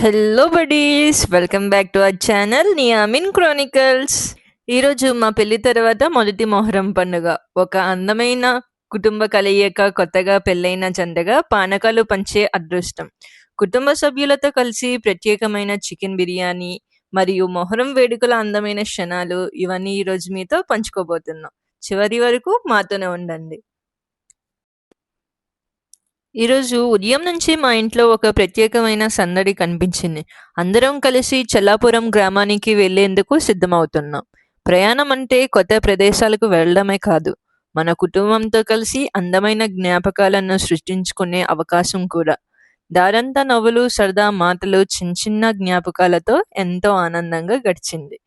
Hello buddies, welcome back to our channel నియామిన్ chronicles. ఈరోజు మా పెళ్లి తర్వాత మొదటి మొహరం పండుగ. ఒక అందమైన కుటుంబ కలయిక, కొత్తగా పెళ్ళైన జంటగా పానకాలు పంచే అదృష్టం. కుటుంబ సభ్యులతో కలిసి ప్రత్యేకమైన చికెన్ బిర్యానీ మరియు మొహరం వేడుకల అందమైన క్షణాలు, ఇవన్నీ ఈరోజు మీతో పంచుకోబోతున్నాం. చివరి వరకు మాతోనే ఉండండి. ఈరోజు ఉదయం నుంచి మా ఇంట్లో ఒక ప్రత్యేకమైన సందడి కనిపించింది. అందరం కలిసి చెల్లాపురం గ్రామానికి వెళ్లేందుకు సిద్ధమవుతున్నాం. ప్రయాణం అంటే కొత్త ప్రదేశాలకు వెళ్ళడమే కాదు, మన కుటుంబంతో కలిసి అందమైన జ్ఞాపకాలను సృష్టించుకునే అవకాశం కూడా. దారంతా నవ్వులు, సరదా మాటలు, చిన్న చిన్న జ్ఞాపకాలతో ఎంతో ఆనందంగా గడిచింది.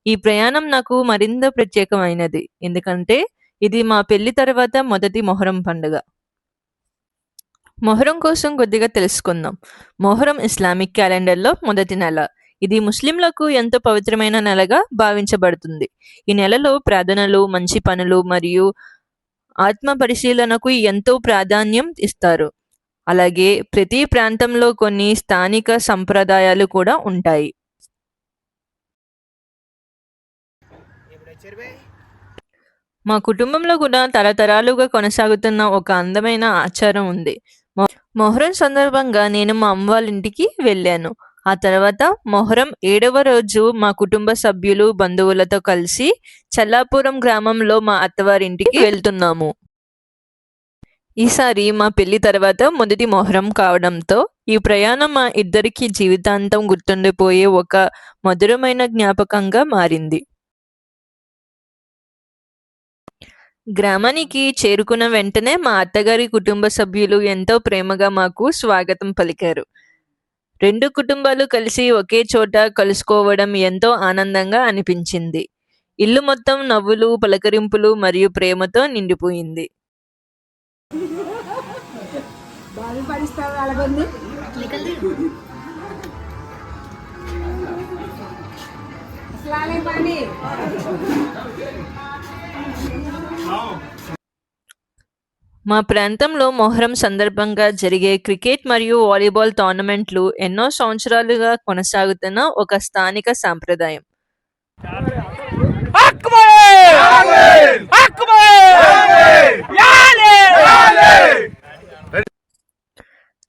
ఈ ప్రయాణం నాకు మరింత ప్రత్యేకమైనది, ఎందుకంటే ఇది మా పెళ్లి తర్వాత మొదటి మొహరం పండుగ. మొహరం కోసం కొద్దిగా తెలుసుకుందాం. మొహరం ఇస్లామిక్ క్యాలెండర్లో మొదటి నెల. ఇది ముస్లింలకు ఎంతో పవిత్రమైన నెలగా భావించబడుతుంది. ఈ నెలలో ప్రార్థనలు, మంచి పనులు మరియు ఆత్మ పరిశీలనకు ఎంతో ప్రాధాన్యం ఇస్తారు. అలాగే ప్రతి ప్రాంతంలో కొన్ని స్థానిక సంప్రదాయాలు కూడా ఉంటాయి. మా కుటుంబంలో కూడా తరతరాలుగా కొనసాగుతున్న ఒక అందమైన ఆచారం ఉంది. మొహరం సందర్భంగా నేను మా అమ్మ వాళ్ళ ఇంటికి వెళ్ళాను. ఆ తర్వాత మొహరం 7వ రోజు మా కుటుంబ సభ్యులు, బంధువులతో కలిసి చల్లాపురం గ్రామంలో మా అత్తవారింటికి వెళ్తున్నాము. ఈసారి మా పెళ్లి తర్వాత మొదటి మొహరం కావడంతో ఈ ప్రయాణం మా ఇద్దరికి జీవితాంతం గుర్తుండిపోయే ఒక మధురమైన జ్ఞాపకంగా మారింది. గ్రామానికి చేరుకున్న వెంటనే మా అత్తగారి కుటుంబ సభ్యులు ఎంతో ప్రేమగా మాకు స్వాగతం పలికారు. రెండు కుటుంబాలు కలిసి ఒకే చోట కలుసుకోవడం ఎంతో ఆనందంగా అనిపించింది. ఇల్లు మొత్తం నవ్వులు, పలకరింపులు మరియు ప్రేమతో నిండిపోయింది. మా ప్రాంతంలో మొహరం సందర్భంగా జరిగే క్రికెట్ మరియు వాలీబాల్ టోర్నమెంట్లు ఎన్నో సంవత్సరాలుగా కొనసాగుతున్న ఒక స్థానిక సాంప్రదాయం.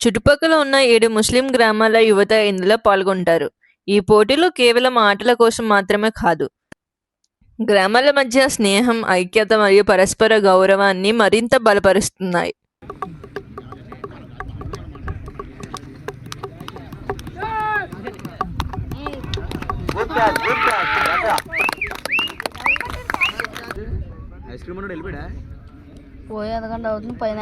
చుట్టుపక్కల ఉన్న 7 ముస్లిం గ్రామాల యువత ఇందులో పాల్గొంటారు. ఈ పోటీలు కేవలం ఆటల కోసం మాత్రమే కాదు, గ్రామాల మధ్య స్నేహం, ఐక్యత మరియు పరస్పర గౌరవాన్ని మరింత బలపరుస్తున్నాయి. పోయి అదగంట అవుతుంది పైన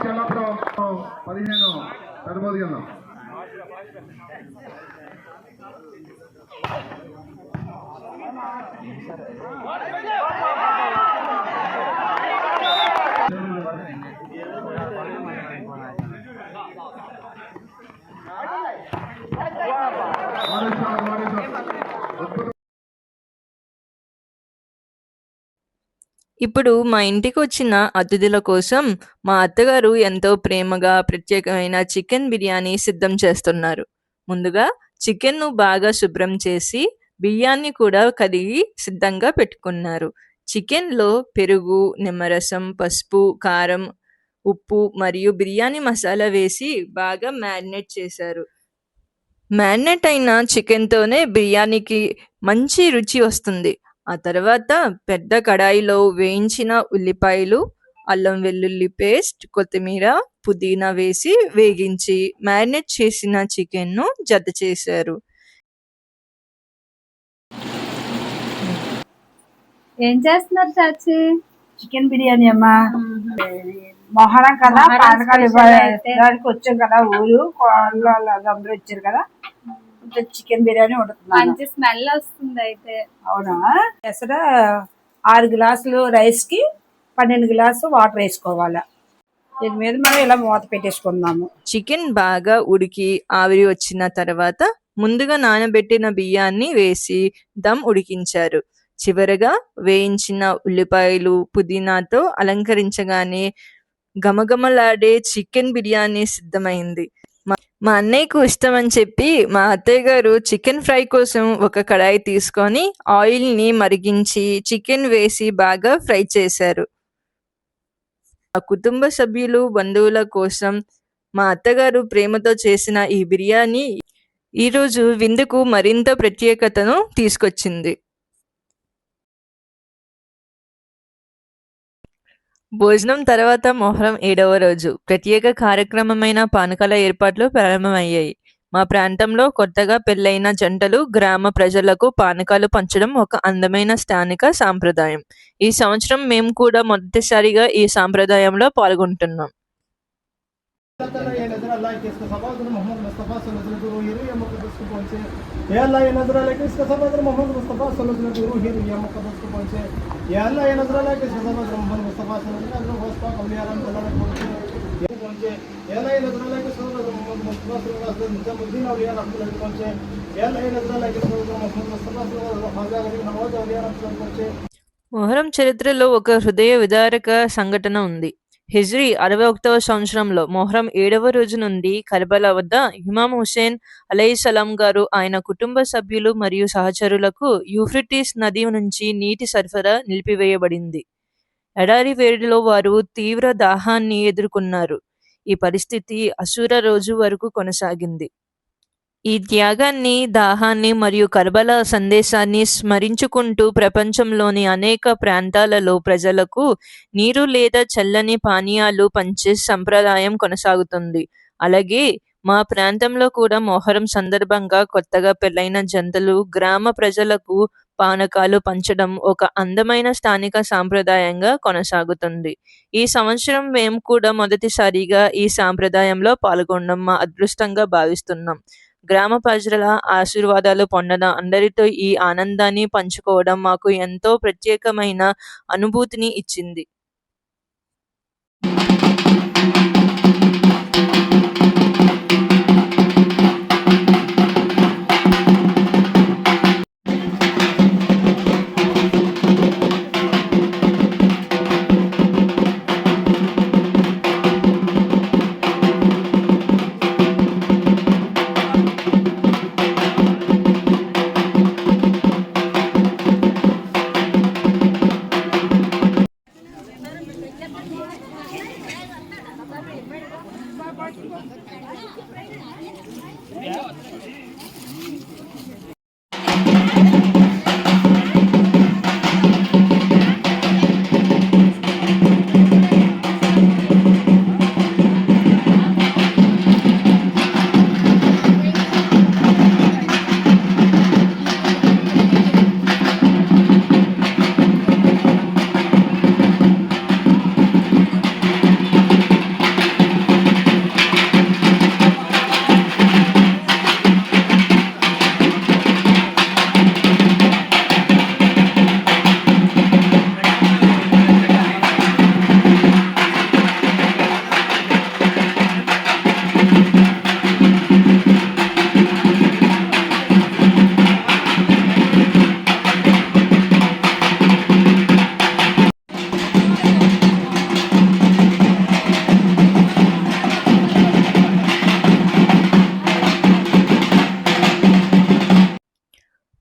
చెల్లపురం 15 పెద్దబోది కింద ఇప్పుడు మా ఇంటికి వచ్చిన అతిథుల కోసం మా అత్తగారు ఎంతో ప్రేమగా ప్రత్యేకమైన చికెన్ బిర్యానీ సిద్ధం చేస్తున్నారు. ముందుగా చికెన్ను బాగా శుభ్రం చేసి బియ్యాన్ని కూడా కడిగి సిద్ధంగా పెట్టుకున్నారు. చికెన్లో పెరుగు, నిమ్మరసం, పసుపు, కారం, ఉప్పు మరియు బిర్యానీ మసాలా వేసి బాగా మ్యారినేట్ చేశారు. మ్యారినేట్ అయిన చికెన్తోనే బిర్యానీకి మంచి రుచి వస్తుంది. ఆ తర్వాత పెద్ద కడాయిలో వేయించిన ఉల్లిపాయలు, అల్లం వెల్లుల్లి పేస్ట్, కొత్తిమీర, పుదీనా వేసి వేగించి మ్యారినేట్ చేసిన చికెన్ను జత చేశారు. ఏం చేస్తున్నారు చాచి? చికెన్ బిర్యానీ అమ్మా. మొహరం కదా, పానకాలు ఇవ్వడానికి వచ్చాం కదా, ఊరు అందరూ వచ్చారు కదా, చికెన్ బిర్యానీ వండుతున్నాను. మంచి స్మెల్ వస్తుంది అయితే. అవునా? ఎసర 6 గ్లాసులు రైస్ కి 12 గ్లాసు వాటర్ వేసుకోవాలి. దీని మీద మనం ఇలా మూత పెట్టేసుకుందాము. చికెన్ బాగా ఉడికి ఆవిరి వచ్చిన తర్వాత ముందుగా నానబెట్టిన బియ్యాన్ని వేసి దమ్ ఉడికించారు. చివరగా వేయించిన ఉల్లిపాయలు పుదీనాతో అలంకరించగానే గమగమలాడే చికెన్ బిర్యానీ సిద్ధమైంది. మా అన్నయ్యకు ఇష్టమని చెప్పి మా అత్తయ్య గారు చికెన్ ఫ్రై కోసం ఒక కడాయి తీసుకొని ఆయిల్ని మరిగించి చికెన్ వేసి బాగా ఫ్రై చేశారు. మా కుటుంబ సభ్యులు బంధువుల కోసం మా అత్తగారు ప్రేమతో చేసిన ఈ బిర్యానీ ఈరోజు విందుకు మరింత ప్రత్యేకతను తీసుకొచ్చింది. భోజనం తర్వాత మొహరం 7వ రోజు ప్రత్యేక కార్యక్రమమైన పానకాల ఏర్పాట్లు ప్రారంభమయ్యాయి. మా ప్రాంతంలో కొత్తగా పెళ్లైన జంటలు గ్రామ ప్రజలకు పానకాలు పంచడం ఒక అందమైన స్థానిక సాంప్రదాయం. ఈ సంవత్సరం మేము కూడా మొదటిసారిగా ఈ సాంప్రదాయంలో పాల్గొంటున్నాం. మొహరం చరిత్రలో ఒక హృదయ విదారక సంఘటన ఉంది. హిజ్రీ 61వ సంవత్సరంలో మొహరం 7వ రోజు నుండి కర్బలా వద్ద ఇమాం హుసేన్ అలైహిస్సలాం గారు ఆయన కుటుంబ సభ్యులు మరియు సహచరులకు యూఫ్రటీస్ నది నుంచి నీటి సరఫరా నిలిపివేయబడింది. ఎడారి వేడిలో వారు తీవ్ర దాహాన్ని ఎదుర్కొన్నారు. ఈ పరిస్థితి అశూర రోజు వరకు కొనసాగింది. ఈ త్యాగాన్ని, దాహాన్ని మరియు కర్బలా సందేశాన్ని స్మరించుకుంటూ ప్రపంచంలోని అనేక ప్రాంతాలలో ప్రజలకు నీరు లేదా చల్లని పానీయాలు పంచే సంప్రదాయం కొనసాగుతుంది. అలాగే మా ప్రాంతంలో కూడా మొహరం సందర్భంగా కొత్తగా పెళ్లైన జంటలు గ్రామ ప్రజలకు పానకాలు పంచడం ఒక అందమైన స్థానిక సాంప్రదాయంగా కొనసాగుతుంది. ఈ సంవత్సరం మేము కూడా మొదటిసారిగా ఈ సాంప్రదాయంలో పాల్గొనడం మా అదృష్టంగా భావిస్తున్నాం. గ్రామ ప్రజల ఆశీర్వాదాలు పొందడం, అందరితో ఈ ఆనందాన్ని పంచుకోవడం మాకు ఎంతో ప్రత్యేకమైన అనుభూతిని ఇచ్చింది.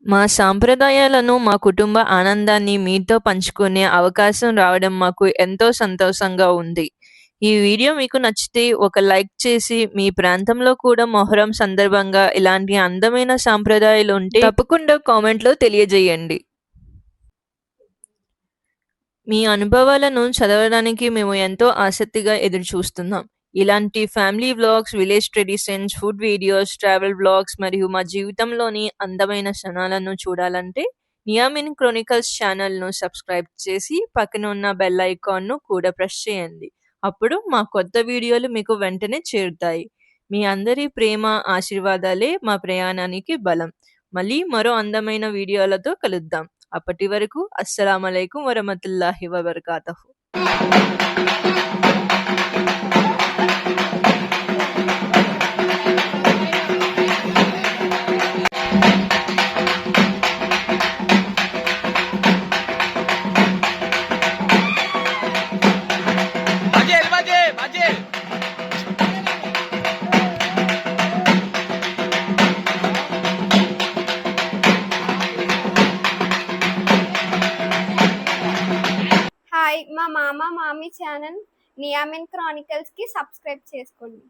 మా సాంప్రదాయాలను, మా కుటుంబ ఆనందాన్ని మీతో పంచుకునే అవకాశం రావడం మాకు ఎంతో సంతోషంగా ఉంది. ఈ వీడియో మీకు నచ్చితే ఒక లైక్ చేసి మీ ప్రాంతంలో కూడా మొహరం సందర్భంగా ఇలాంటి అందమైన సాంప్రదాయాలు ఉంటే తప్పకుండా కామెంట్లో తెలియజేయండి. మీ అనుభవాలను చదవడానికి మేము ఎంతో ఆసక్తిగా ఎదురుచూస్తున్నాం. ఇలాంటి family vlogs, village traditions, food videos, travel vlogs మరియు మా జీవితంలోని అందమైన క్షణాలను చూడాలంటే నియామిన్ క్రోనికల్స్ ఛానల్ను సబ్స్క్రైబ్ చేసి పక్కన ఉన్న బెల్ ఐకాన్ను కూడా ప్రెస్ చేయండి. అప్పుడు మా కొత్త వీడియోలు మీకు వెంటనే చేరుతాయి. మీ అందరి ప్రేమ ఆశీర్వాదాలే మా ప్రయాణానికి బలం. మళ్ళీ మరో అందమైన వీడియోలతో కలుద్దాం. అప్పటి వరకు అస్సలామలైకుం వరహమతుల్లాహి వబర్కాతహు. హాయ్, మా మామ మామీ ఛానల్ నియామిన్ క్రానికల్స్కి సబ్స్క్రైబ్ చేసుకోండి.